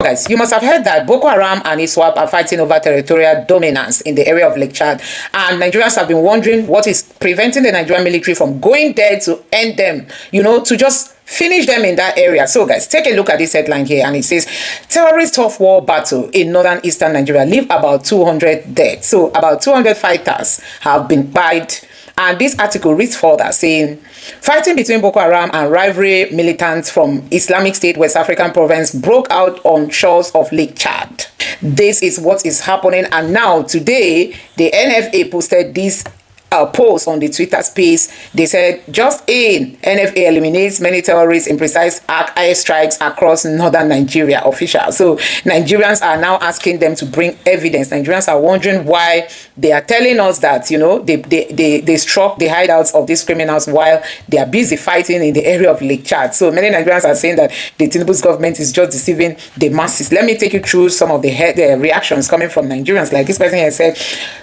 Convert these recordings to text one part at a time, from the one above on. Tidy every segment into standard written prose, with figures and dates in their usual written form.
guys, you must have heard that Boko Haram and Iswap are fighting over territorial dominance in the area of Lake Chad. And Nigerians have been wondering what is preventing the Nigerian military from going there to end them, you know, to just finish them in that area. So guys, take a look at this headline here, and it says terrorist tough war battle in northern eastern Nigeria leave about 200 dead. So about 200 fighters have been died. And this article reads further saying, fighting between Boko Haram and rivalry militants from Islamic State West African province broke out on shores of Lake Chad. This is what is happening. And now today, the NFA posted this post on the Twitter space. They said, just in, NFA eliminates many terrorists in precise air strikes across northern Nigeria. Official. So Nigerians are now asking them to bring evidence. Nigerians are wondering why they are telling us that, you know, they struck the hideouts of these criminals while they are busy fighting in the area of Lake Chad. So many Nigerians are saying that the Tinubu's government is just deceiving the masses. Let me take you through some of the reactions coming from Nigerians. Like this person here said,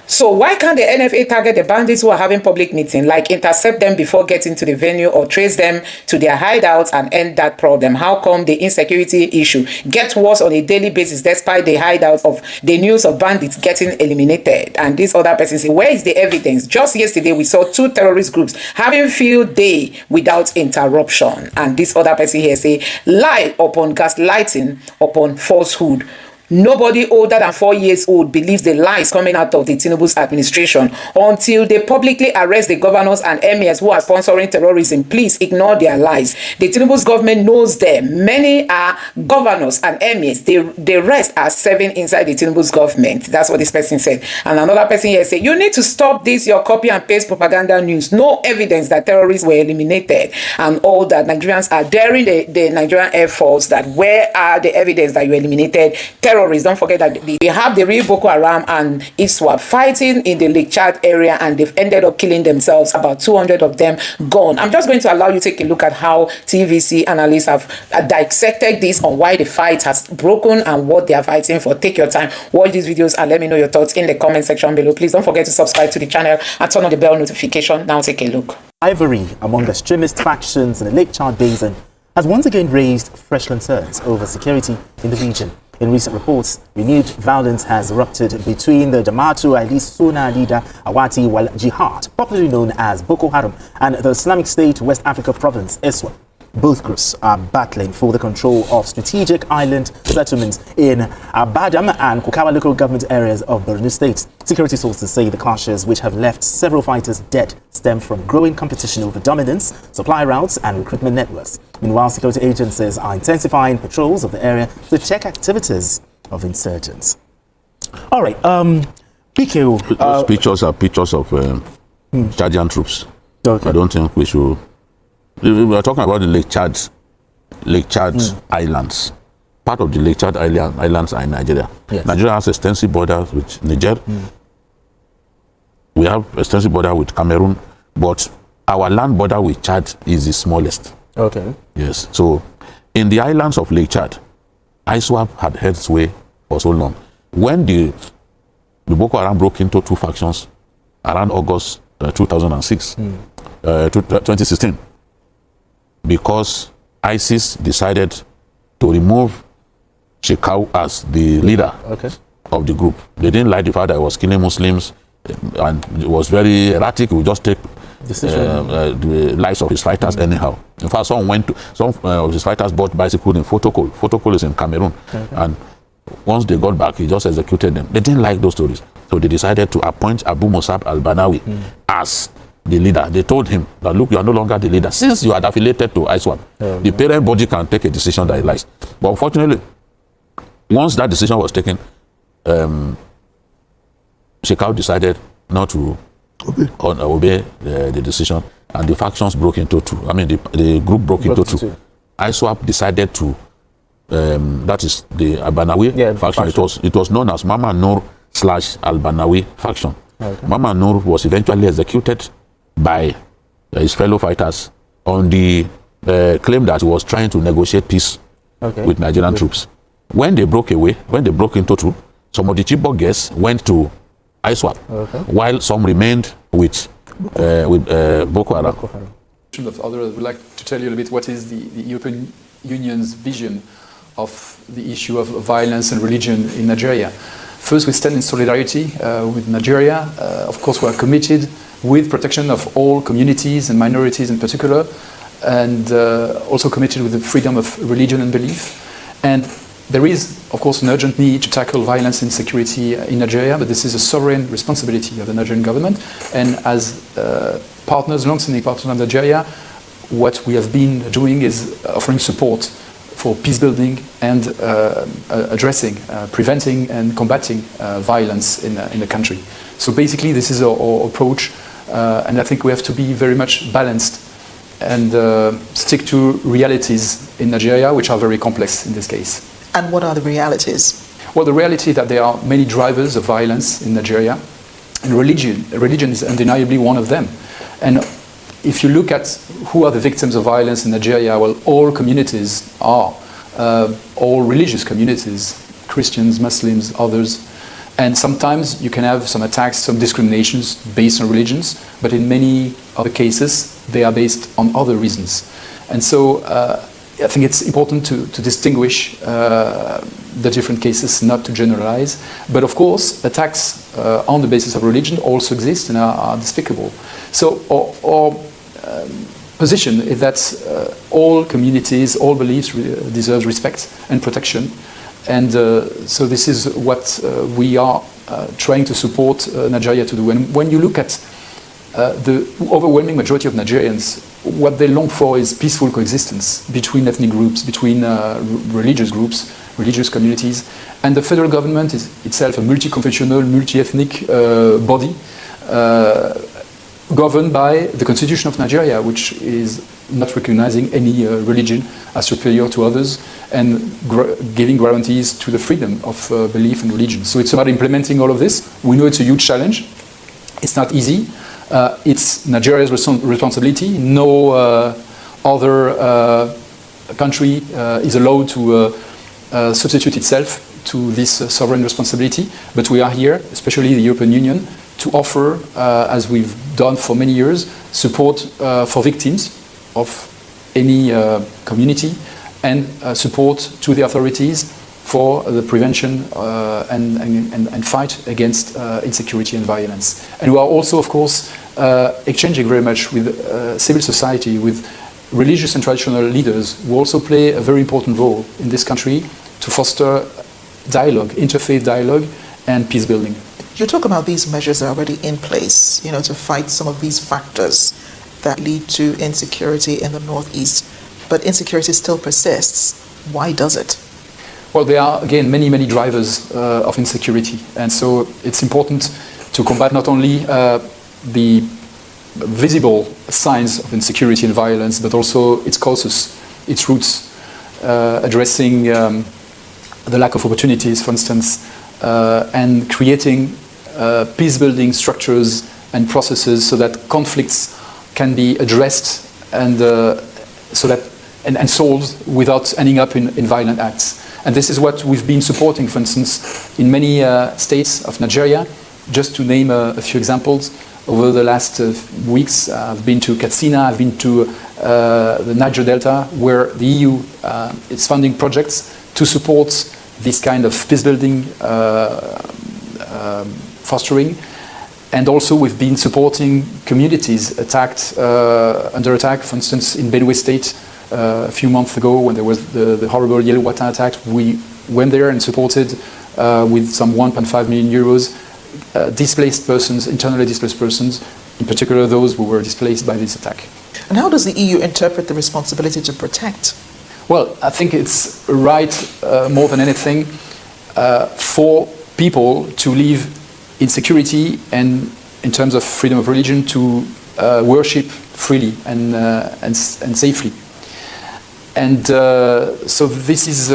so why can't the NFA target the bandits who are having public meeting, like intercept them before getting to the venue or trace them to their hideouts and end that problem? How come the insecurity issue gets worse on a daily basis despite the hideouts of the news of bandits getting eliminated? And this other person say, where is the evidence? Just yesterday we saw 2 terrorist groups having field day without interruption. And this other person here say, lie upon gaslighting upon falsehood. Nobody older than 4 years old believes the lies coming out of the Tinubu's administration until they publicly arrest the governors and emirs who are sponsoring terrorism. Please ignore their lies. The Tinubu's government knows them. Many are governors and emirs. The rest are serving inside the Tinubu's government. That's what this person said. And another person here said, you need to stop this, your copy and paste propaganda news. No evidence that terrorists were eliminated and all that. Nigerians are daring the Nigerian Air Force that where are the evidence that you eliminated terrorists? Don't forget that they have the real Boko Haram and Iswap fighting in the Lake Chad area, and they've ended up killing themselves. About 200 of them gone. I'm just going to allow you to take a look at how TVC analysts have dissected this on why the fight has broken and what they are fighting for. Take your time, watch these videos, and let me know your thoughts in the comment section below. Please don't forget to subscribe to the channel and turn on the bell notification. Now take a look. Rivalry among the extremist factions in the Lake Chad Basin has once again raised fresh concerns over security in the region. In recent reports, renewed violence has erupted between the Jama'atu al-Sunnah leader Awati wal Jihad, popularly known as Boko Haram, and the Islamic State West Africa province Iswap. Both groups are battling for the control of strategic island settlements in Badam and Kukawa local government areas of Borno State. Security sources say the clashes, which have left several fighters dead, stem from growing competition over dominance, supply routes, and recruitment networks. Meanwhile, security agencies are intensifying patrols of the area to check activities of insurgents. All right, PQ. Those pictures are pictures of Chadian troops. Okay. I don't think we should. We are talking about the Lake Chad Islands. Part of the Lake Chad Islands are in Nigeria. Yes. Nigeria has extensive borders with Niger. We have extensive border with Cameroon, but our land border with Chad is the smallest. Okay. Yes. So, in the islands of Lake Chad, ISWAP had held sway for so long. When the Boko Haram broke into 2 factions around August 2006, 2016, because ISIS decided to remove Shekau as the leader of the group. They didn't like the fact that he was killing Muslims, and it was very erratic. He would just take the lives of his fighters anyhow. In fact, some of his fighters bought bicycles in Fotokol. Fotokol is in Cameroon. And once they got back, he just executed them. They didn't like those stories. So they decided to appoint Abu Musab al-Banawi as the leader. They told him that, look, you are no longer the leader. Since you are affiliated to ISWAP, the parent body can take a decision that he likes. But unfortunately, once that decision was taken, Shekau decided not to obey the decision, and the factions broke into 2. I mean, the group broke into 2. ISWAP decided to, that is the Al-Banawi faction. It was known as Mama Noor / Al-Banawi faction. Mama Noor was eventually executed by his fellow fighters on the claim that he was trying to negotiate peace with Nigerian troops. When they broke into 2, some of the Chibok guests went to ISWAP, while some remained with Boko Haram. Of others, I would like to tell you a little bit what is the European Union's vision of the issue of violence and religion in Nigeria. First, we stand in solidarity with Nigeria. Of course, we are committed with protection of all communities and minorities in particular, and also committed with the freedom of religion and belief. And there is, of course, an urgent need to tackle violence and insecurity in Nigeria, but this is a sovereign responsibility of the Nigerian government. And as partners, long-standing partners of Nigeria, what we have been doing is offering support for peace building and addressing, preventing and combating violence in the country. So basically this is our approach, and I think we have to be very much balanced and stick to realities in Nigeria, which are very complex in this case. And what are the realities? Well, the reality is that there are many drivers of violence in Nigeria, and religion is undeniably one of them. And if you look at who are the victims of violence in Nigeria, well, all communities are, all religious communities, Christians, Muslims, others. And sometimes you can have some attacks, some discriminations based on religions, but in many other cases, they are based on other reasons. And so I think it's important to distinguish the different cases, not to generalize. But of course, attacks on the basis of religion also exist and are despicable. So our position is that all communities, all beliefs deserve respect and protection. And so this is what we are trying to support Nigeria to do. And when you look at the overwhelming majority of Nigerians, what they long for is peaceful coexistence between ethnic groups, between religious groups, religious communities. And the federal government is itself a multi-confessional, multi-ethnic body governed by the Constitution of Nigeria, which is not recognizing any religion as superior to others and giving guarantees to the freedom of belief and religion. So it's about implementing all of this. We know it's a huge challenge. It's not easy. It's Nigeria's responsibility. No other country is allowed to substitute itself to this sovereign responsibility. But we are here, especially the European Union, to offer, as we've done for many years, support for victims of any community and support to the authorities for the prevention and fight against insecurity and violence. And we are also, of course, exchanging very much with civil society, with religious and traditional leaders who also play a very important role in this country to foster dialogue, interfaith dialogue, and peace building. You talk about these measures that are already in place, to fight some of these factors that lead to insecurity in the Northeast, but insecurity still persists. Why does it? Well, there are, again, many drivers of insecurity. And so it's important to combat not only the visible signs of insecurity and violence, but also its causes, its roots, addressing the lack of opportunities, for instance, and creating peace-building structures and processes so that conflicts can be addressed and and solved without ending up in violent acts. And this is what we've been supporting, for instance, in many states of Nigeria. Just to name a few examples, over the last weeks, I've been to Katsina, I've been to the Niger Delta, where the EU is funding projects to support this kind of peace-building fostering. And also we've been supporting communities under attack, for instance, in Benue State a few months ago when there was the horrible Yelwata attack. We went there and supported with some 1.5 million euros displaced persons, internally displaced persons, in particular those who were displaced by this attack. And how does the EU interpret the responsibility to protect? Well, I think it's right, more than anything, for people to live in security and in terms of freedom of religion to worship freely and safely. And so this is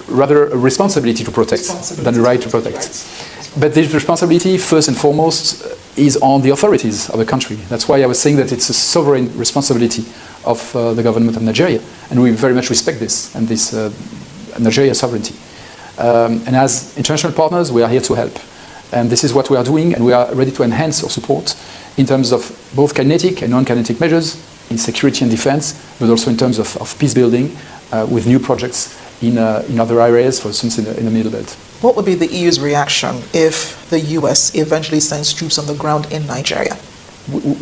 rather a responsibility to protect than a right to protect. But this responsibility, first and foremost, is on the authorities of the country. That's why I was saying that it's a sovereign responsibility of the government of Nigeria. And we very much respect this and this Nigeria sovereignty. And as international partners, we are here to help. And this is what we are doing, and we are ready to enhance our support in terms of both kinetic and non-kinetic measures in security and defense, but also in terms of peace building with new projects in other areas, for instance, in the Middle Belt. What would be the EU's reaction if the US eventually sends troops on the ground in Nigeria?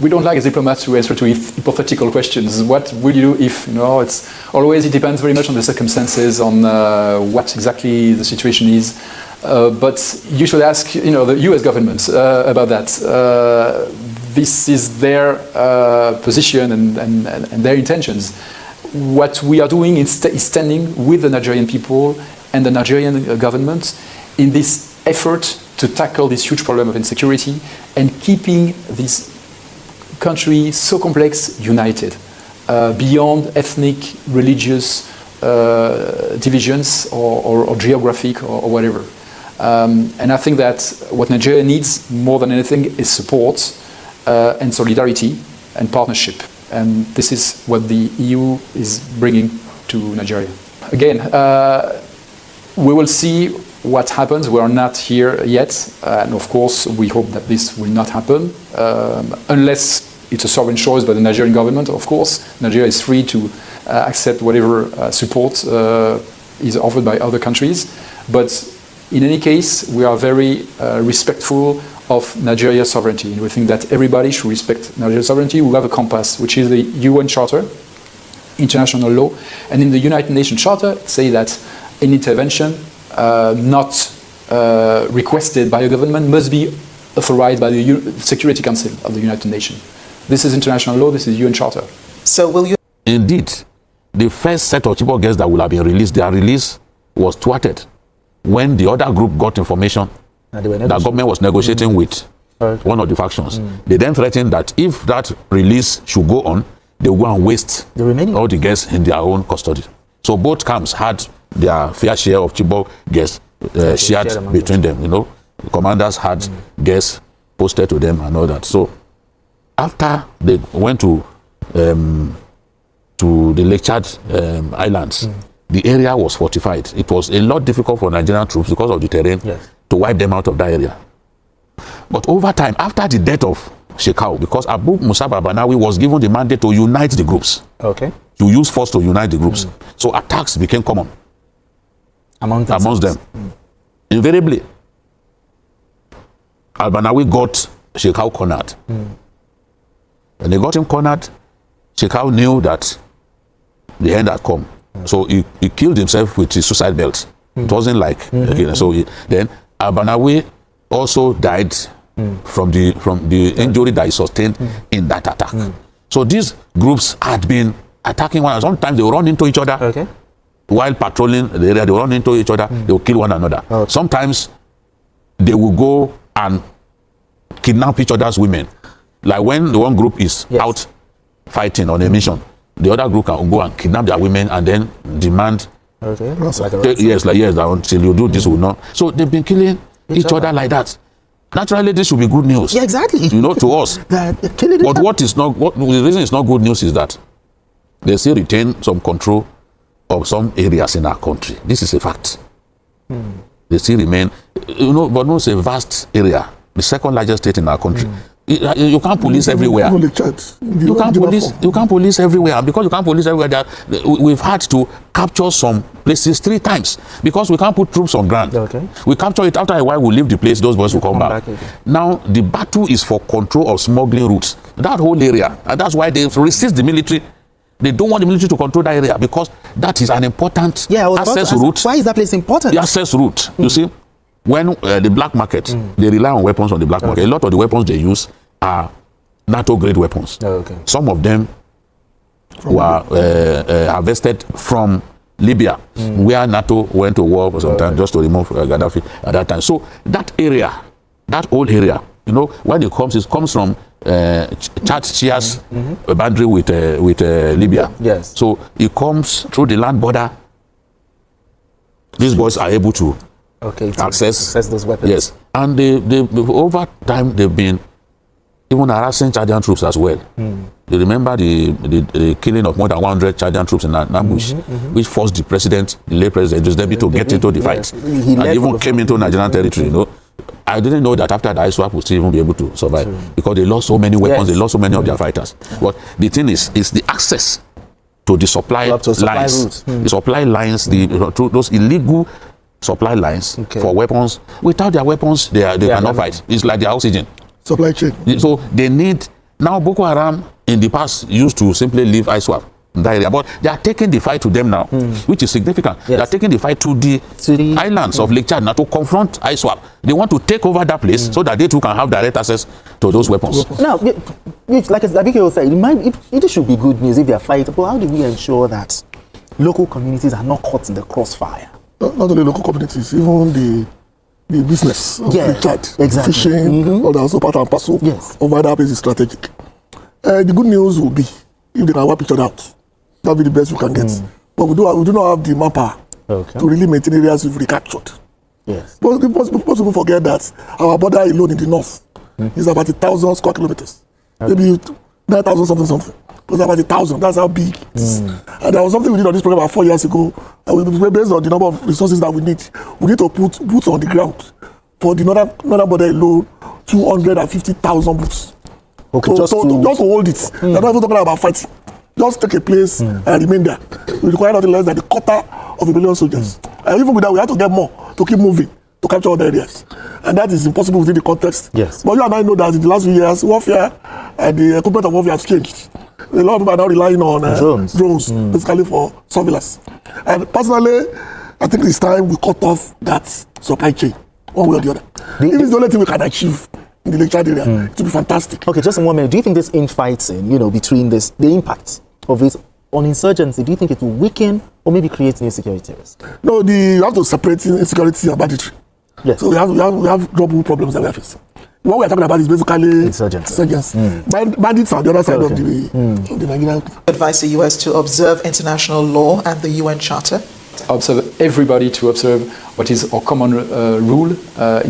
We don't like as diplomats to answer to hypothetical questions. What will you do if? It depends very much on the circumstances, on what exactly the situation is. But you should ask, the US government about that. This is their position and their intentions. What we are doing is standing with the Nigerian people and the Nigerian government in this effort to tackle this huge problem of insecurity and keeping this country so complex united beyond ethnic, religious divisions or geographic or whatever. And I think that what Nigeria needs more than anything is support and solidarity and partnership. And this is what the EU is bringing to Nigeria. Again, we will see what happens. We are not here yet. And of course, we hope that this will not happen, unless it's a sovereign choice by the Nigerian government, of course. Nigeria is free to accept whatever support is offered by other countries. But in any case, we are very respectful of Nigeria's sovereignty. And we think that everybody should respect Nigeria's sovereignty. We have a compass, which is the UN Charter, international law. And in the United Nations Charter, it says that an intervention not requested by a government must be authorized by the Security Council of the United Nations. This is international law, this is UN Charter. So will you... Indeed, the first set of Chibok girls that will have been released, their release was thwarted when the other group got information that government was negotiating with one of the factions. They then threatened that if that release should go on, they will go and waste all the girls in their own custody. So both camps had their fair share of Chibok girls shared between them. The commanders had girls posted to them and all that. So after they went to the Lake Chad Islands, the area was fortified. It was a lot difficult for Nigerian troops because of the terrain to wipe them out of that area. But over time, after the death of Shekau, because Abu Musa Banawi was given the mandate to unite the groups, to use force to unite the groups. So attacks became common amongst them. Invariably, Al-Banawi got Shekau cornered. When they got him cornered, Shekau knew that the end had come. So he killed himself with his suicide belt. It wasn't like so. Then Al-Banawi also died from the injury that he sustained in that attack. So these groups had been attacking one another. Sometimes they will run into each other while patrolling the area. They will run into each other. They will kill one another. Sometimes they will go and kidnap each other's women. Like when the one group is out fighting on a mission, the other group can go and kidnap their women and then demand until you do this will not. So they've been killing each other like that. Naturally, this should be good news. Yeah, exactly. To us. But the reason it's not good news is that they still retain some control of some areas in our country. This is a fact. They still remain, Borno is a vast area, the second largest state in our country. You can't police everywhere. You can't police everywhere. And because you can't police everywhere, we've had to capture some places 3 times because we can't put troops on ground. We capture it, after a while we leave the place, those boys will come back. Now the battle is for control of smuggling routes, that whole area, and that's why they resist the military. They don't want the military to control that area because that is an important access route. Why is that place important? The access route. You see, when the black market, they rely on weapons on the black market. A lot of the weapons they use are NATO-grade weapons. Some of them were harvested from Libya, where NATO went to war for some time just to remove Gaddafi at that time. So that area, that old area, when it comes from Chad shares a boundary with Libya. So it comes through the land border. These boys are able to access those weapons. Yes, and they over time they've been even harassing Chadian troops as well. You remember the killing of more than 100 Chadian troops in an ambush, which forced the late president, Idris Deby, to get into the fight. And even came into Nigerian territory, I didn't know that after the ISWAP would still even be able to survive because they lost so many weapons, they lost so many of their fighters. But the thing is the access to the supply Up to supply lines. routes. The supply lines, to those illegal supply lines for weapons. Without their weapons, they cannot fight. It's like the oxygen. Supply chain. So they need, now Boko Haram in the past used to simply leave ISWAP, that area, but they are taking the fight to them now, which is significant. Yes. They are taking the fight to the islands of Lake Chad now to confront ISWAP. They want to take over that place so that they too can have direct access to those weapons. Now, like Abike said, it should be good news if they are fighting, but how do we ensure that local communities are not caught in the crossfire? Not only local communities, even the business of Lake Chad, exactly. Fishing, or also part and parcel of why that place is strategic. The good news will be if they can wipe each other out. That will be the best we can get. But we do not have the manpower to really maintain areas we've recaptured. Yes. But people forget that our border alone in the north is about 1,000 square kilometers. Maybe 9,000 something. It's about 1,000. That's how big it is. And there was something we did on this program about 4 years ago. And based on the number of resources that we need to put boots on the ground for the northern border alone, 250,000 boots. Okay, just to hold it. We're not even talking about fighting. Just take a place and remain there. We require nothing less than a quarter of a million soldiers. And even with that, we have to get more to keep moving, to capture other areas. And that is impossible within the context. Yes. But you and I know that in the last few years, warfare and the equipment of warfare has changed. A lot of people are now relying on drones, basically for surveillance. And personally, I think it's time we cut off that supply chain, one way or the other. If it's the only thing we can achieve in the Lake Chad area, it will be fantastic. Okay, just in 1 minute. Do you think this infighting, between the impact of it on insurgency, do you think it will weaken or maybe create new security risk? No, you have to separate insecurity and banditry. Yes. So we have double problems that we are facing. What we are talking about is basically insurgency. Bandits are the other side of the Nigerian. Advise the U.S. to observe international law and the UN Charter. Observe everybody to observe what is our common rule in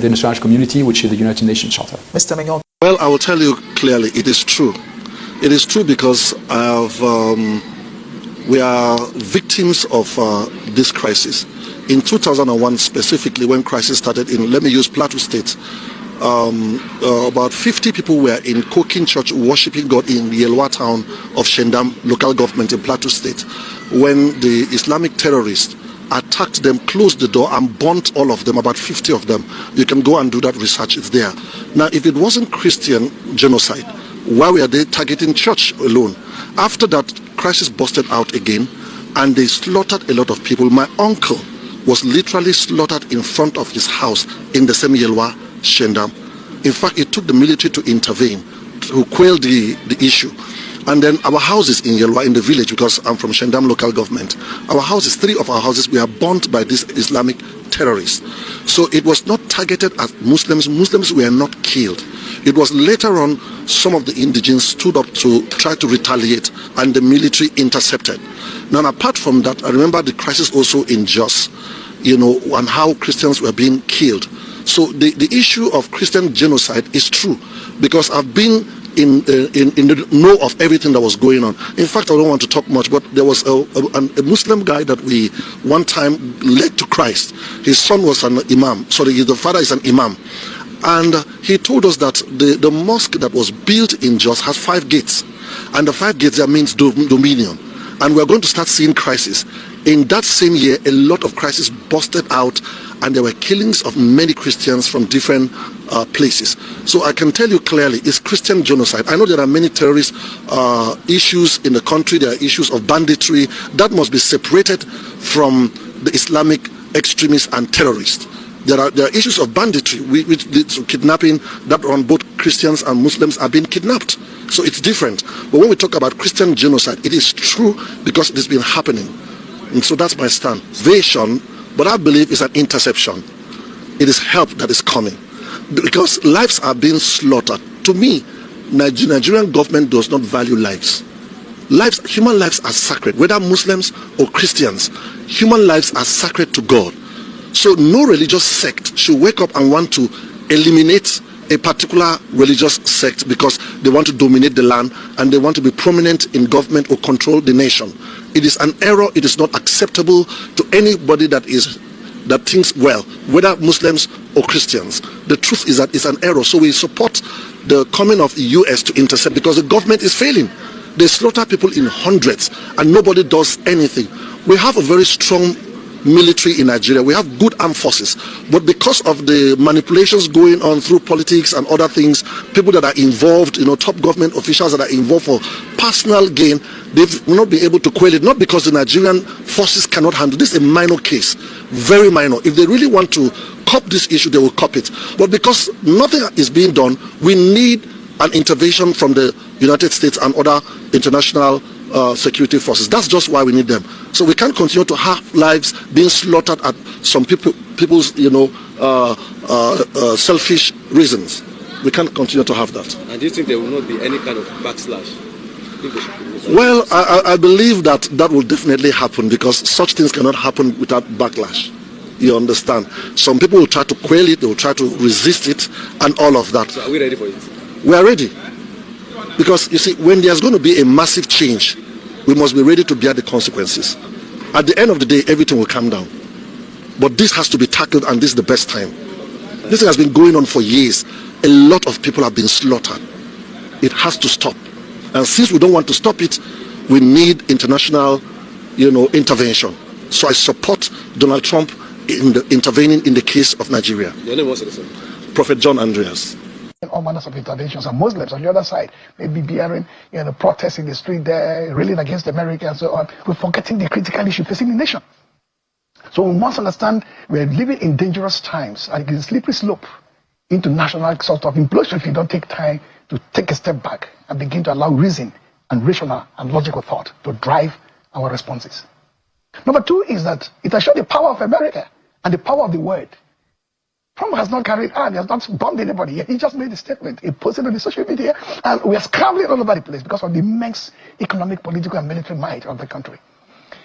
the international community, which is the United Nations Charter. Mr. Mignon. Well, I will tell you clearly, it is true. It is true because we are victims of this crisis. In 2001, specifically, when crisis started let me use Plateau State, about 50 people were in Kokin Church worshiping God in the Yelwa town of Shendam local government in Plateau State, when the Islamic terrorists attacked them, closed the door and burnt all of them, about 50 of them. You can go and do that research, it's there. Now, if it wasn't Christian genocide, why were they targeting church alone? After that, crisis busted out again and they slaughtered a lot of people. My uncle was literally slaughtered in front of his house in the same Yelwa, Shendam. In fact, it took the military to intervene to quell the issue. And then our houses in Yelwa, in the village, because I'm from Shendam local government, our houses, 3 of our houses were burnt by these Islamic terrorists. So it was not targeted at Muslims. Muslims were not killed. It was later on some of the indigents stood up to try to retaliate and the military intercepted. Now, apart from that, I remember the crisis also in Jos, and how Christians were being killed. So the issue of Christian genocide is true because I've been in the know of everything that was going on. In fact, I don't want to talk much, but there was a Muslim guy that we one time led to Christ. His son was an imam. Sorry, the father is an imam. And he told us that the mosque that was built in Jos has 5 gates. And the 5 gates, that means dominion. And we're going to start seeing crisis. In that same year, a lot of crisis busted out and there were killings of many Christians from different places. So I can tell you clearly, it's Christian genocide. I know there are many terrorist issues in the country. There are issues of banditry that must be separated from the Islamic extremists and terrorists. There are issues of banditry, which leads to kidnapping, that on both Christians and Muslims are being kidnapped. So it's different. But when we talk about Christian genocide, it is true because it has been happening. And so that's my stand. Invasion, but I believe it's an interception. It is help that is coming. Because lives are being slaughtered. To me, Nigerian government does not value lives. Human lives are sacred, whether Muslims or Christians. Human lives are sacred to God. So no religious sect should wake up and want to eliminate a particular religious sect because they want to dominate the land and they want to be prominent in government or control the nation. It is an error. It is not acceptable to anybody that thinks well, whether Muslims or Christians. The truth is that it's an error. So we support the coming of the US to intercept because the government is failing. They slaughter people in hundreds and nobody does anything. We have a very strong military in Nigeria. We have good armed forces, but because of the manipulations going on through politics and other things, people that are involved, top government officials that are involved for personal gain, they will not be able to quell it. Not because the Nigerian forces cannot handle this. Is a minor case, very minor. If they really want to cop this issue, they will cop it. But because nothing is being done, we need an intervention from the United States and other international security forces. That's just why we need them. So we can't continue to have lives being slaughtered at some people's selfish reasons. We can't continue to have that. And do you think there will not be any kind of backslash? Well, I believe that will definitely happen, because such things cannot happen without backlash. You understand? Some people will try to quell it, they will try to resist it, and all of that. So are we ready for it? We are ready. Because, you see, when there's going to be a massive change, we must be ready to bear the consequences. At the end of the day, everything will calm down. But this has to be tackled, and this is the best time. This thing has been going on for years. A lot of people have been slaughtered. It has to stop. And since we don't want to stop it, we need international, intervention. So I support Donald Trump in intervening in the case of Nigeria. Your name was it? Prophet John Andreas. All manners of interventions, and Muslims on the other side may be bearing, protests in the street there, railing against America and so on. We're forgetting the critical issue facing the nation. So we must understand we're living in dangerous times, and it's a slippery slope into national sort of implosion if you don't take time to take a step back and begin to allow reason and rational and logical thought to drive our responses. Number two is that it has shown the power of America and the power of the word. Trump has not carried on, he has not bombed anybody yet. He just made a statement, he posted on the social media, and we are scrambling all over the place because of the immense economic, political, and military might of the country.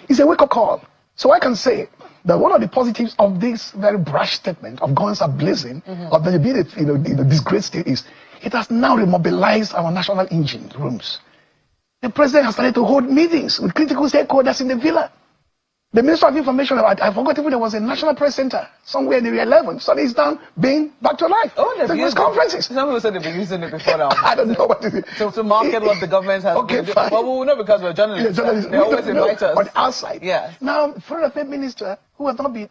It's a wake-up call. So I can say that one of the positives of this very brash statement of guns are blazing, of there being this great state, is it has now remobilized our national engine rooms. The president has started to hold meetings with critical stakeholders in the villa. The Minister of Information, I forgot if there was a national press center somewhere in the 11. So he's down being back to life. Oh, they've used conferences. Some people said they've been using it before now. I don't know what it is. So to market what the government has been doing. Fine. Well, we know because we're journalists. Yeah, journalists. They always invite us. On the outside. Yeah. Now, Foreign Affairs Minister, who has not been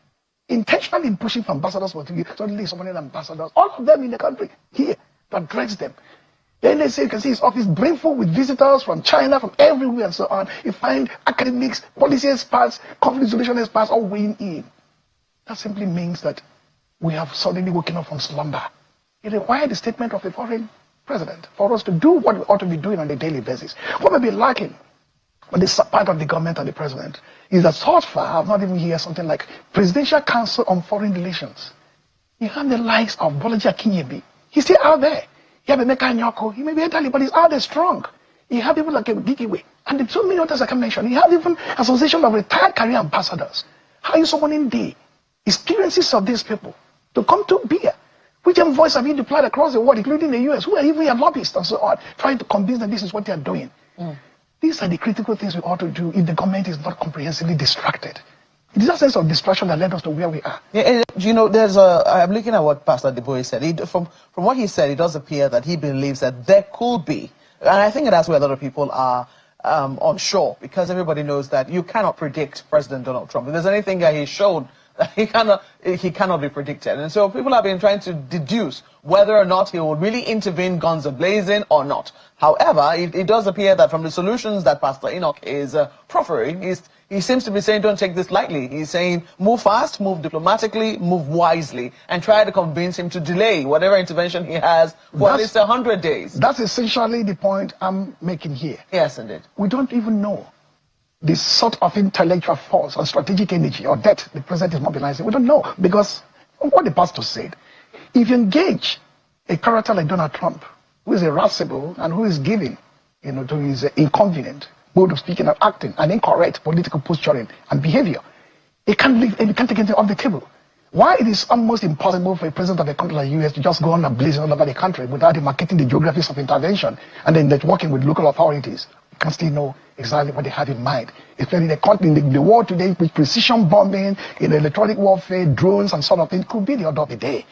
intentionally pushing for ambassadors for 3 years, suddenly so many ambassadors, all of them in the country, here, to address them. Then they say, you can see his office brimful with visitors from China, from everywhere and so on. You find academics, policy experts, conflict resolution experts all weighing in. That simply means that we have suddenly woken up from slumber. It required the statement of a foreign president for us to do what we ought to be doing on a daily basis. What may be lacking on this part of the government and the president is that so far I've not even heard something like Presidential Council on Foreign Relations. You have the likes of Bolaji Akinyebi. He's still out there. You have Emeka Anyako, he may be elderly, but he's out there strong. You have people like Gigiwe, and there's so many others I can mention. You have even Association of Retired Career Ambassadors. How are you summoning the experiences of these people to come to bear? Which voice have you deployed across the world, including the US, who are even your lobbyists and so on, trying to convince them this is what they are doing? These are the critical things we ought to do if the government is not comprehensively distracted. It is that sense of distraction that led us to where we are. Yeah, I'm looking at what Pastor Deboe said. From what he said, it does appear that he believes that there could be, and I think that's where a lot of people are unsure, because everybody knows that you cannot predict President Donald Trump. If there's anything that he's shown, he cannot be predicted. And so people have been trying to deduce whether or not he will really intervene guns a-blazing or not. However, it does appear that from the solutions that Pastor Enoch is proffering, he seems to be saying don't take this lightly. He's saying move fast, move diplomatically, move wisely, and try to convince him to delay whatever intervention he has for at least 100 days. That's essentially the point I'm making here. Yes, indeed. We don't even know the sort of intellectual force or strategic energy or depth the president is mobilizing. We don't know, because what the pastor said, if you engage a character like Donald Trump, who is irascible and who is giving, to his inconvenient mode of speaking and acting and incorrect political posturing and behavior, it can't take anything off the table. Why it is almost impossible for a president of a country like the US to just go on and blazing all over the country without demarcating the geographies of intervention and then working with local authorities. You can still know exactly what they have in mind. Especially in the world today with precision bombing, in electronic warfare, drones and sort of thing, could be the order of the day.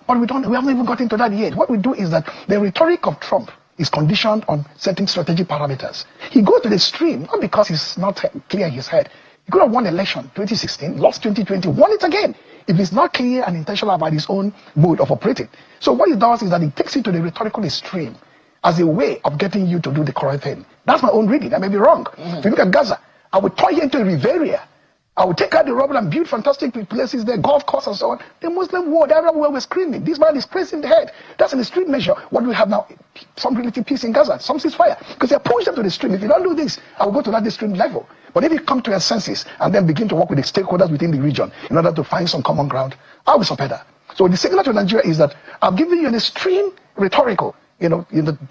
But we haven't even gotten to that yet. What we do is that the rhetoric of Trump is conditioned on certain strategic parameters. He goes to the stream, not because he's not clear in his head. He could have won election 2016, lost 2020, won it again. If he's not clear and intentional about his own mode of operating. So what he does is that he takes you to the rhetorical extreme as a way of getting you to do the correct thing. That's my own reading. I may be wrong. If you look at Gaza, I would turn you into a Riviera. I would take out the rubble and build fantastic places there, golf courses and so on. The Muslim world, everywhere we're screaming. This man is crazy in the head. That's an extreme measure. What do we have now? Some relative peace in Gaza, some ceasefire. Because they're pushed them to the extreme. If you don't do this, I will go to that extreme level. But if you come to your senses and then begin to work with the stakeholders within the region in order to find some common ground, I'll be support that. So the signal to Nigeria is that I've given you an extreme rhetorical,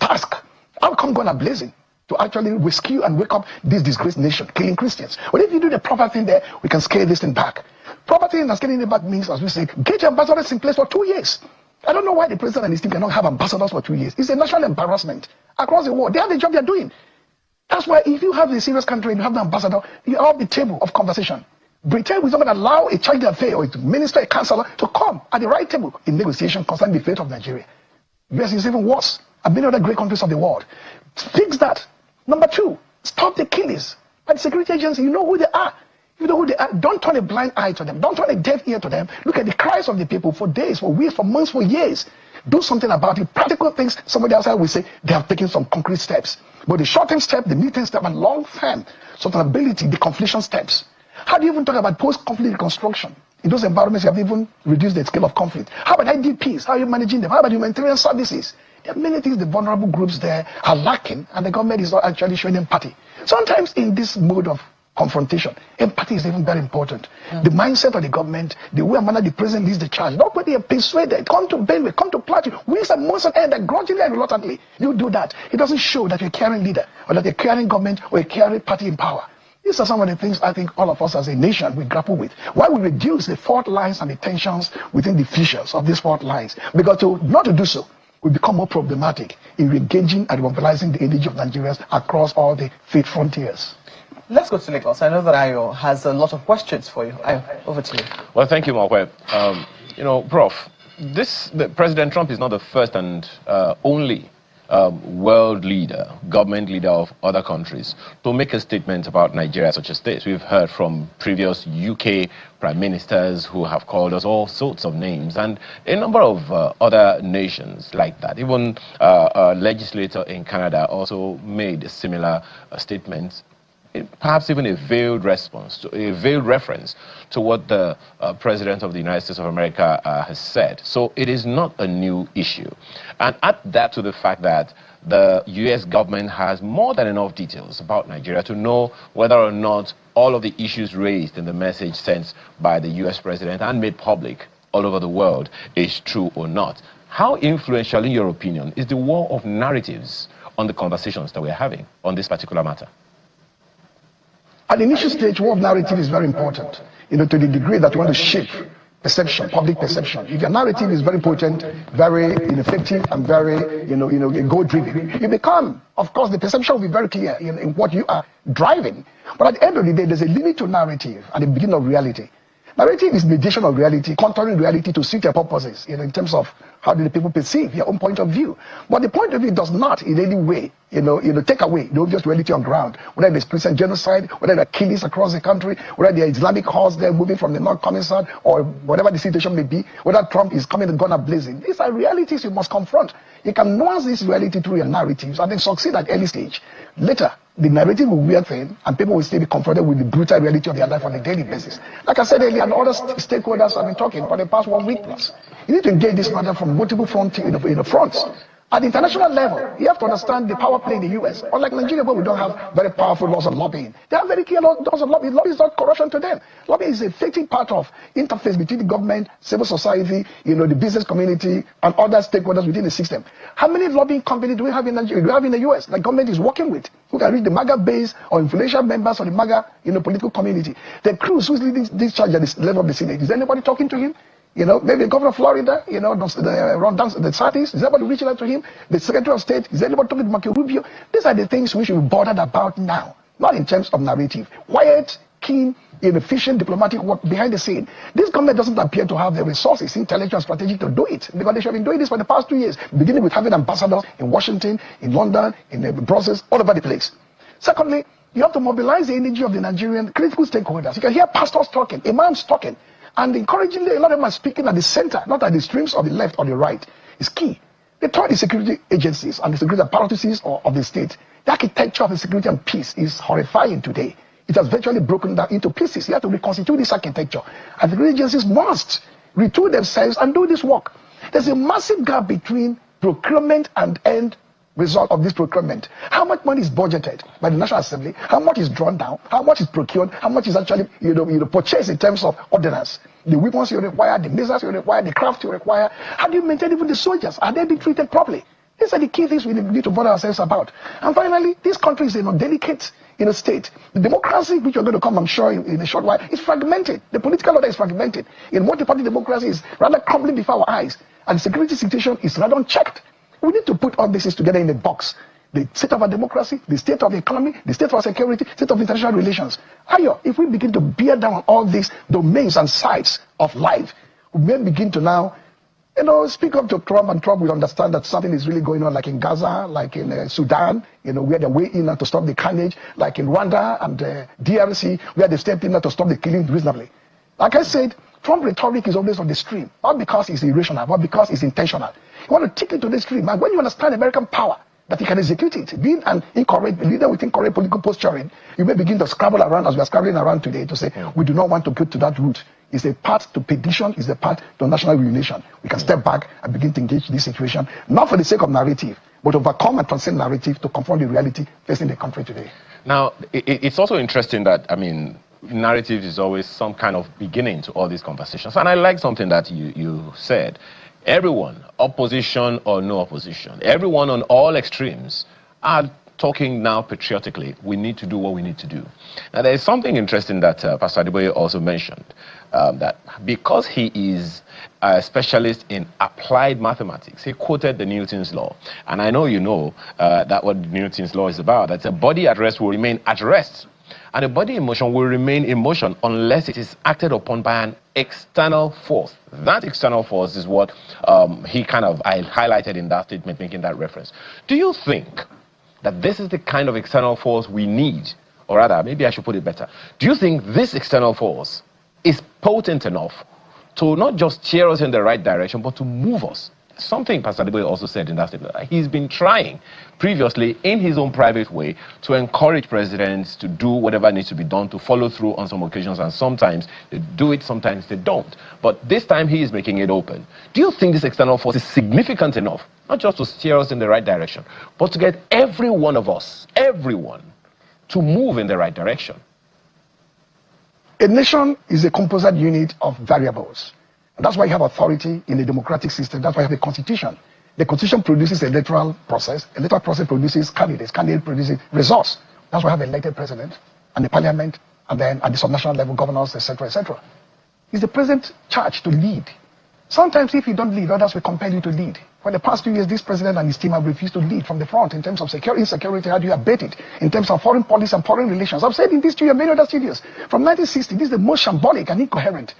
task. I'll come going blazing to actually rescue and wake up this disgraced nation, killing Christians. But if you do the proper thing there, we can scale this thing back. Proper thing and scaling it back means, as we say, get your ambassadors in place for 2 years. I don't know why the president and his team cannot have ambassadors for 2 years. It's a national embarrassment across the world. They have the job they're doing. That's why if you have a serious country and you have the ambassador, you are at the table of conversation. Britain is not going to allow a child affair or a minister, a councillor to come at the right table in negotiation concerning the fate of Nigeria. US is even worse. And many other great countries of the world. Fix that. Number 2, stop the killings. By the security agency, you know who they are. You know who they are. Don't turn a blind eye to them. Don't turn a deaf ear to them. Look at the cries of the people for days, for weeks, for months, for years. Do something about it. Practical things. Somebody outside will say they have taken some concrete steps. But the short-term step, the mid-term step, and long-term sustainability, the confliction steps. How do you even talk about post-conflict reconstruction? In those environments, you have even reduced the scale of conflict. How about IDPs? How are you managing them? How about humanitarian services? There are many things the vulnerable groups there are lacking, and the government is not actually showing empathy. Sometimes in this mode of confrontation, empathy is even very important. The mindset of the government, the way and manner the president leads the charge, nobody are persuaded. Come to Benue, come to Plateau, wins and most end that grudgingly and reluctantly. You do that. It doesn't show that you're a caring leader, or that you're a caring government, or a caring party in power. These are some of the things I think all of us as a nation we grapple with. Why we reduce the fault lines and the tensions within the fissures of these fault lines? Because not to do so, we become more problematic in engaging and mobilizing the energy of Nigerians across all the faith frontiers. Let's go to Lagos. I know that Ayo has a lot of questions for you. Ayo, over to you. Well, thank you, Mokwe. Prof, President Trump is not the first and only world leader, government leader of other countries to make a statement about Nigeria as such a state. We've heard from previous UK prime ministers who have called us all sorts of names, and a number of other nations like that. Even a legislator in Canada also made similar statements. Perhaps even a veiled reference to what the President of the United States of America has said. So it is not a new issue. And add that to the fact that the U.S. government has more than enough details about Nigeria to know whether or not all of the issues raised in the message sent by the U.S. President and made public all over the world is true or not. How influential, in your opinion, is the war of narratives on the conversations that we're having on this particular matter? At the initial stage, war of narrative is very important, to the degree that you want to shape perception, public perception. If your narrative is very potent, very effective, and very, goal-driven, you become, of course, the perception will be very clear in what you are driving. But at the end of the day, there's a limit to narrative at the beginning of reality. Narrative is mediation of reality, contouring reality to suit your purposes, in terms of how do the people perceive your own point of view. But the point of view does not in any way, take away the obvious reality on ground. Whether there's Christian genocide, whether there are killings across the country, whether there are Islamic hordes there moving from the north coming south, or whatever the situation may be, whether Trump is coming and gun blazing. These are realities you must confront. You can nuance this reality through your narratives and then succeed at early stage. Later, the narrative will wear thin, and people will still be confronted with the brutal reality of their life on a daily basis. Like I said earlier, and other stakeholders have been talking for the past 1 week plus. You need to engage this matter from multiple fronts. At the international level, you have to understand the power play in the U.S. Unlike Nigeria, where we don't have very powerful laws of lobbying. They have very clear laws of lobbying. Lobbying is not corruption to them. Lobbying is a effective part of interface between the government, civil society, the business community, and other stakeholders within the system. How many lobbying companies do we have in Nigeria? Do we have in the U.S. the government is working with? Who can reach the MAGA base or influential members of the MAGA political community? The Cruz who's leading this charge at the level of the Senate. Is anybody talking to him? Maybe the governor of Florida, the Southeast, is anybody reaching out to him? The Secretary of State, is anybody talking to Marco Rubio? These are the things we should be bothered about now, not in terms of narrative. Quiet, keen, inefficient diplomatic work behind the scene. This government doesn't appear to have the resources, intellectual strategy to do it, because they should have been doing this for the past 2 years, beginning with having ambassadors in Washington, in London, in Brussels, all over the place. Secondly, you have to mobilize the energy of the Nigerian critical stakeholders. You can hear pastors talking, imams talking, and encouragingly, a lot of them are speaking at the center, not at the extremes of the left or the right. It's key. They taught the security agencies and the security apparatuses of the state. The architecture of the security and peace is horrifying today. It has virtually broken down into pieces. You have to reconstitute this architecture. And the agencies must retool themselves and do this work. There's a massive gap between procurement and end result of this procurement. How much money is budgeted by the National Assembly? How much is drawn down? How much is procured? How much is actually purchased in terms of ordnance? The weapons you require, the missiles you require, the craft you require. How do you maintain even the soldiers? Are they being treated properly? These are the key things we need to bother ourselves about. And finally, this country is a delicate state. The democracy, which you're going to come, I'm sure, in a short while, is fragmented. The political order is fragmented. In multi-party democracy is rather crumbling before our eyes. And the security situation is rather unchecked. We need to put all these things together in a box. The state of our democracy, the state of the economy, the state of our security, state of international relations. Ayo, if we begin to bear down on all these domains and sides of life, we may begin to now, speak up to Trump, and Trump will understand that something is really going on, like in Gaza, like in Sudan, where they're way in to stop the carnage, like in Rwanda and DRC, where they stepped in to stop the killing reasonably. Like I said, Trump rhetoric is always on the stream, not because it's irrational, but because it's intentional. You want to take it to the stream, and when you understand American power, that he can execute it, being an incorrect leader with incorrect political posturing, you may begin to scramble around, as we are scrambling around today, to say, we do not want to go to that route. It's a path to perdition, it's a path to national ruination. We can step back and begin to engage this situation, not for the sake of narrative, but overcome and transcend narrative to confront the reality facing the country today. Now, it's also interesting that, narrative is always some kind of beginning to all these conversations. And I like something that you said. Everyone, opposition or no opposition, everyone on all extremes are talking now patriotically. We need to do what we need to do. Now, there is something interesting that Pastor Adeboye also mentioned, that because he is a specialist in applied mathematics, he quoted the Newton's law. And I know you know that what Newton's law is about, that a body at rest will remain at rest. And a body in motion will remain in motion unless it is acted upon by an external force. That external force is what I highlighted in that statement, making that reference. Do you think that this is the kind of external force we need? Or rather, maybe I should put it better. Do you think this external force is potent enough to not just steer us in the right direction, but to move us? Something Pastor Adeboye also said in that statement. He's been trying previously in his own private way to encourage presidents to do whatever needs to be done, to follow through on some occasions, and sometimes they do it, sometimes they don't. But this time he is making it open. Do you think this external force is significant enough, not just to steer us in the right direction, but to get every one of us, everyone, to move in the right direction? A nation is a composite unit of variables. And that's why you have authority in a democratic system. That's why you have a constitution. The constitution produces an electoral process. Electoral process produces candidates. Candidate produces results. That's why you have an elected president and the parliament, and then at the subnational level, governors, etc., etc. It's the president's charge to lead. Sometimes if you don't lead, others will compel you to lead. For the past 2 years, this president and his team have refused to lead from the front in terms of insecurity. How do you abate it? In terms of foreign policy and foreign relations. I've said in these studios, many other studios, from 1960, this is the most shambolic and incoherent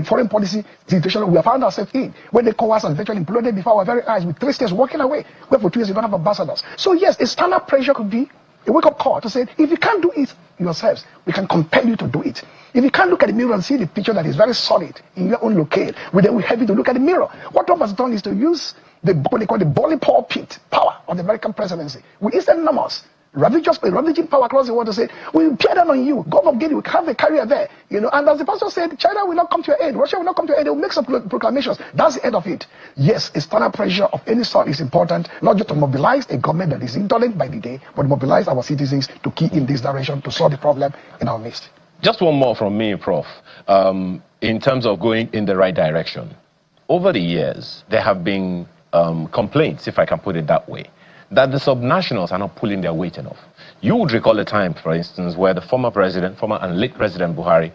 foreign policy situation we have found ourselves in, when the ECOWAS has virtually imploded before our very eyes, with 3 states walking away, where for 2 years you don't have ambassadors. So yes, a standard pressure could be a wake-up call to say, if you can't do it yourselves, we can compel you to do it. If you can't look at the mirror and see the picture that is very solid in your own locale, then we have you to look at the mirror. What Trump has done is to use what they call the bully pulpit power of the American presidency. We instead numbers, ravaging power across the world to say, we will tear down on you, God of Guinea, we have a carrier there. And as the pastor said, China will not come to your aid, Russia will not come to your aid, they will make some proclamations. That's the end of it. Yes, external pressure of any sort is important, not just to mobilize a government that is indolent by the day, but mobilize our citizens to key in this direction to solve the problem in our midst. Just one more from me, Prof. In terms of going in the right direction. Over the years, there have been complaints, if I can put it that way, that the subnationals are not pulling their weight enough. You would recall a time, for instance, where the former and late President Buhari,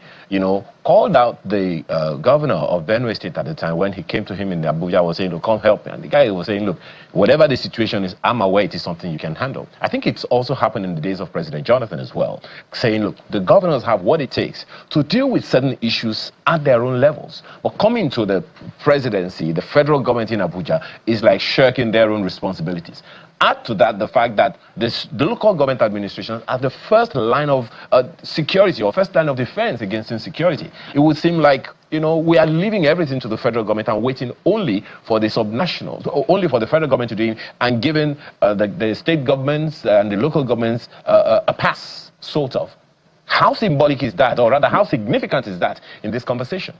called out the governor of Benue State at the time when he came to him in Abuja, was saying, look, come help me. And the guy was saying, look, whatever the situation is, I'm aware it is something you can handle. I think it's also happened in the days of President Jonathan as well, saying, look, the governors have what it takes to deal with certain issues at their own levels. But coming to the presidency, the federal government in Abuja is like shirking their own responsibilities. Add to that the fact that the local government administrations are the first line of security or first line of defense against insecurity. It would seem like, we are leaving everything to the federal government and waiting only for the subnationals, or only for the federal government to do it, and giving the state governments and the local governments a pass, sort of. How symbolic is that, or rather, how significant is that in this conversation?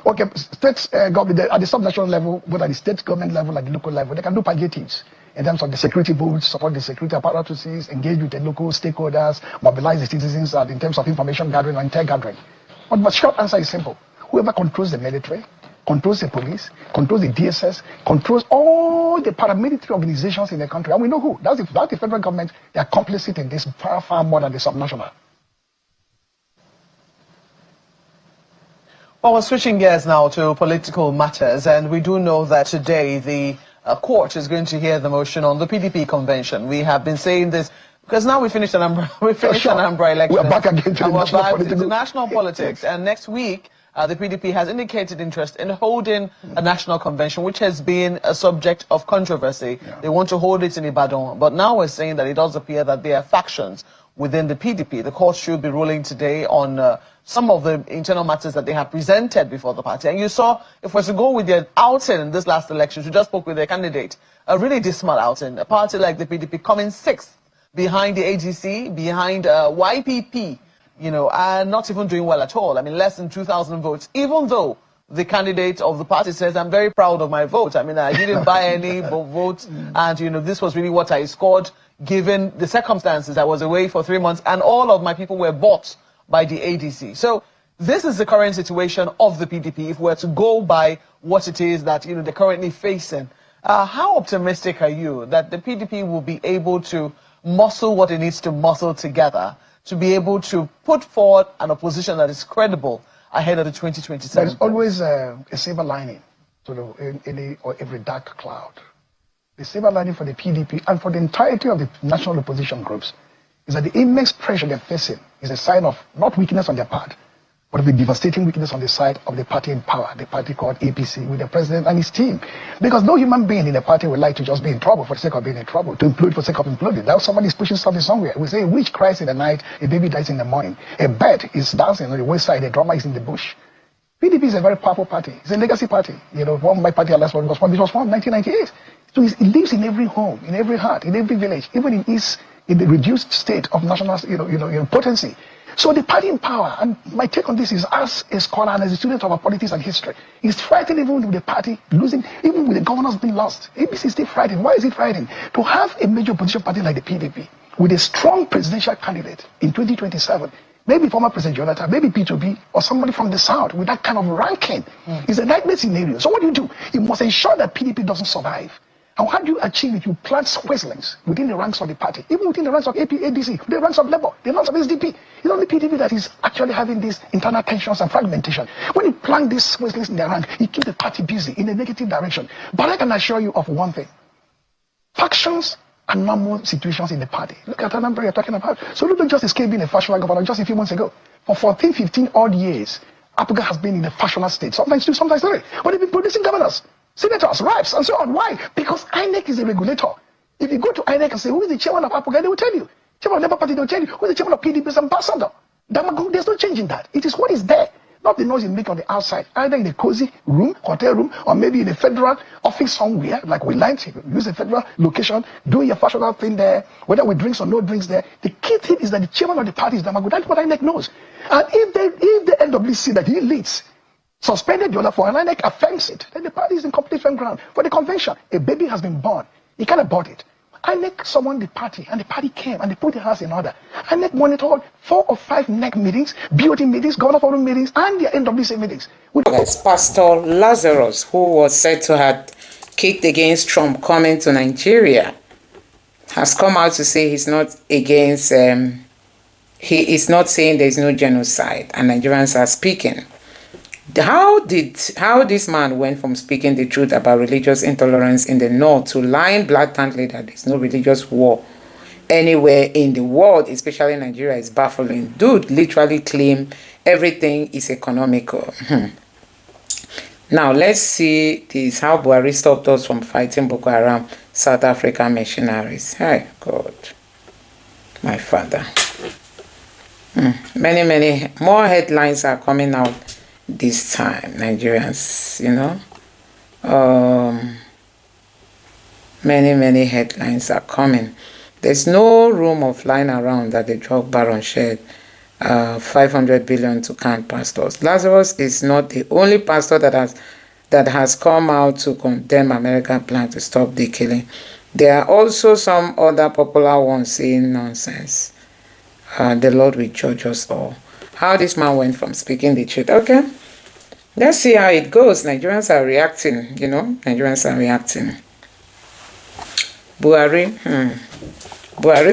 Okay, state government at the subnational level, both at the state government level and the local level, they can do palliatives in terms of the security boards, support the security apparatuses, engage with the local stakeholders, mobilize the citizens in terms of information gathering or intel gathering. But the short answer is simple. Whoever controls the military, controls the police, controls the DSS, controls all the paramilitary organizations in the country, and we know who. That's the federal government. They are complicit in this far, far more than the subnational. Well, we're switching gears now to political matters, and we do know that today the court is going to hear the motion on the PDP convention. We have been saying this because now we finished an Anambra election. We're back again to national politics, and next week the PDP has indicated interest in holding a national convention, which has been a subject of controversy. Yeah. They want to hold it in Ibadan, but now we're saying that it does appear that there are factions within the PDP. The court should be ruling today on some of the internal matters that they have presented before the party. And you saw, if we're to go with their outing in this last election, we just spoke with their candidate, a really dismal outing. A party like the PDP coming sixth behind the AGC, behind YPP, and not even doing well at all. I mean, less than 2,000 votes, even though the candidate of the party says, I'm very proud of my vote. I mean, I didn't buy any votes, and, this was really what I scored, given the circumstances. I was away for 3 months, and all of my people were bought by the ADC. So this is the current situation of the PDP, if we're to go by what it is that, they're currently facing. How optimistic are you that the PDP will be able to muscle what it needs to muscle together to be able to put forward an opposition that is credible ahead of the 2027? There's always a silver lining to any or every dark cloud. The silver lining for the PDP and for the entirety of the national opposition groups is that the immense pressure they're facing is a sign of not weakness on their part, but of the devastating weakness on the side of the party in power, the party called APC, with the president and his team. Because no human being in the party would like to just be in trouble for the sake of being in trouble, to implode for the sake of imploding. Now somebody's pushing something somewhere. We say a witch cries in the night, a baby dies in the morning. A bird is dancing on the wayside, a drummer is in the bush. PDP is a very powerful party. It's a legacy party. One my party, last one was formed in 1998. So it lives in every home, in every heart, in every village, even in the reduced state of national, potency. So the party in power, and my take on this is, as a scholar and as a student of our politics and history, is frightened even with the party losing, even with the governors being lost. ABC is still frightened. Why is it frightened? To have a major opposition party like the PDP with a strong presidential candidate in 2027, maybe former President Jonathan, maybe P2B, or somebody from the South with that kind of ranking, is a nightmare scenario. So what do? You must ensure that PDP doesn't survive. And how do you achieve it? You plant squeezlings within the ranks of the party, even within the ranks of ADC, the ranks of Labour, the ranks of SDP. It's only PDP that is actually having these internal tensions and fragmentation. When you plant these squeezlings in their rank, it keeps the party busy in a negative direction. But I can assure you of one thing. Factions are normal situations in the party. Look at Anambra you're talking about. So look at just escape being a factional governor just a few months ago. For 14, 15 odd years, Apuga has been in a factional state. Sometimes two, sometimes three. But they've been producing governors, senators, reps, and so on. Why? Because INEC is a regulator. If you go to INEC and say, who is the chairman of Apuga, they will tell you. Chairman of Labour Party, they will tell you. Who is the chairman of PDP's ambassador? There's no change in that. It is what is there. Not the noise you make on the outside, either in a cozy room, hotel room, or maybe in a federal office somewhere, like we like to use a federal location, do your fashionable thing there, whether with drinks or no drinks there. The key thing is that the chairman of the party is Damagu. That's what INEC knows. And if the NWC see that he leads, suspended the other for, and INEC affirms it, then the party is in complete firm ground. For the convention, a baby has been born. He can't abort it. INEC summoned the party, and the party came, and they put the house in order. INEC monitored 4 or 5 NEC meetings, BOT meetings, governor forum meetings, and the NWC meetings. Pastor Lazarus, who was said to have kicked against Trump coming to Nigeria, has come out to say he's not against, he is not saying there is no genocide, and Nigerians are speaking. How this man went from speaking the truth about religious intolerance in the north to lying blatantly that there's no religious war anywhere in the world, especially Nigeria, is baffling. Dude literally claimed everything is economical. Now let's see this, how Buhari stopped us from fighting Boko Haram South African mercenaries. Hey God, my father. Many more headlines are coming out this time, Nigerians, you know. Many headlines are coming. There's no room of lying around that the drug baron shared 500 billion to canned pastors. Lazarus is not the only pastor that has come out to condemn American plan to stop the killing. There are also some other popular ones saying nonsense. The Lord will judge us all. How this man went from speaking the truth. Okay, let's see how it goes. Nigerians are reacting, you know. Nigerians are reacting. Buhari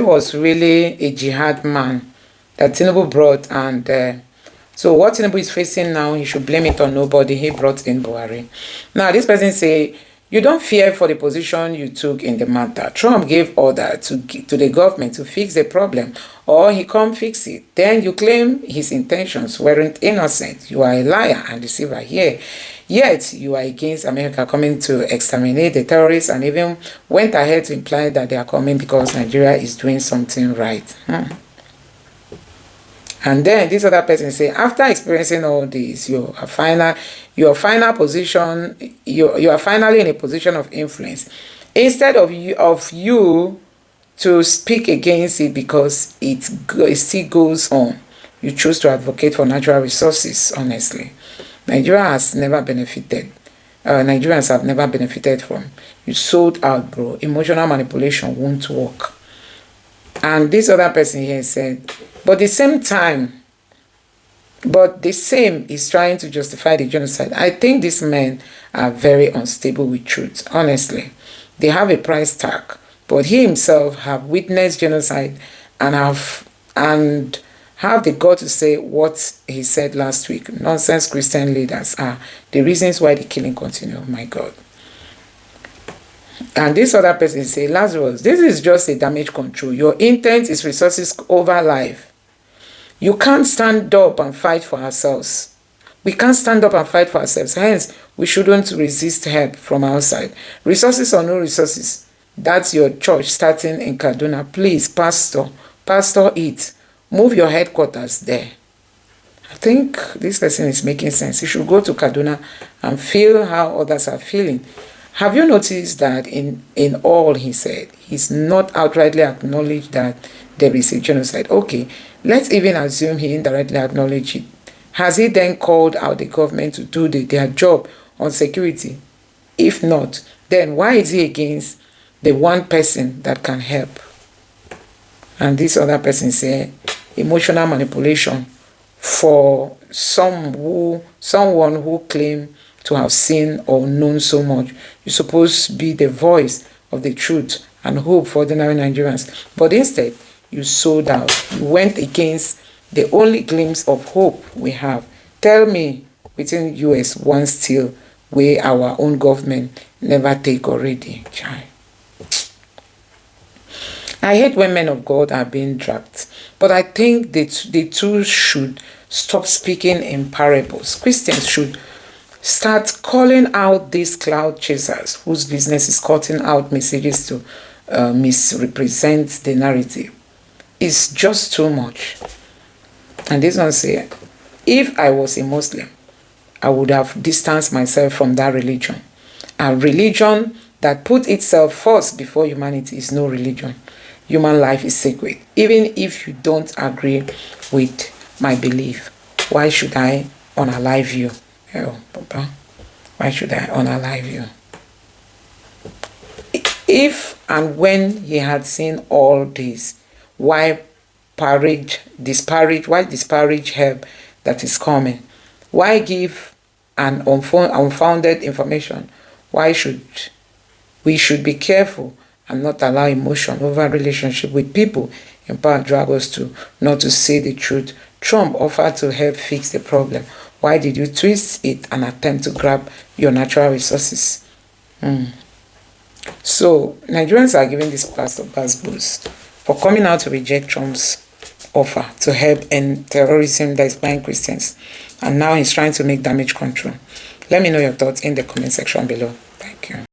was really a jihad man that Tinubu brought, and so what Tinubu is facing now, he should blame it on nobody. He brought in Buhari. Now this person say, you don't fear for the position you took in the matter. Trump gave order to the government to fix the problem, or he can't fix it. Then you claim his intentions weren't innocent. You are a liar and deceiver here. Yet you are against America coming to exterminate the terrorists, and even went ahead to imply that they are coming because Nigeria is doing something right. And then this other person say, after experiencing all this, you are finally in a position of influence. Instead of you to speak against it because it still goes on, you choose to advocate for natural resources. Honestly, Nigeria has never benefited. Nigerians have never benefited from. You sold out, bro. Emotional manipulation won't work. And this other person here said, but the same is trying to justify the genocide. I think these men are very unstable with truth. Honestly, they have a price tag, but he himself have witnessed genocide and have the God to say what he said last week. Nonsense Christian leaders are the reasons why the killing continue. My God. And this other person say, Lazarus, this is just a damage control. Your intent is resources over life. You can't stand up and fight for ourselves. We can't stand up and fight for ourselves. Hence, we shouldn't resist help from outside. Resources or no resources, that's your church starting in Kaduna. Please, pastor it. Move your headquarters there. I think this person is making sense. You should go to Kaduna and feel how others are feeling. Have you noticed that in all he said, he's not outrightly acknowledged that there is a genocide? Okay, let's even assume he indirectly acknowledged it. Has he then called out the government to do their job on security? If not, then why is he against the one person that can help? And this other person said, emotional manipulation for someone who claimed to have seen or known so much. You're supposed to be the voice of the truth and hope for ordinary Nigerians. But instead, you sold out. You went against the only glimpse of hope we have. Tell me, within US, one still where our own government never take already. Child. I hate when men of God are being dragged. But I think the two should stop speaking in parables. Christians should start calling out these cloud chasers whose business is cutting out messages to misrepresent the narrative. It's just too much. And this one say, if I was a Muslim, I would have distanced myself from that religion. A religion that put itself first before humanity is no religion. Human life is sacred. Even if you don't agree with my belief, why should I unalive you? Oh, Papa, why should I unalive you? If and when he had seen all this, why disparage help that is coming? Why give an unfounded information? We should be careful and not allow emotion over relationship with people in power drag us to not to say the truth. Trump offered to help fix the problem. Why did you twist it and attempt to grab your natural resources? So Nigerians are giving this pastor buzz boost for coming out to reject Trump's offer to help end terrorism that is buying Christians, and now he's trying to make damage control. Let me know your thoughts in the comment section below. Thank you.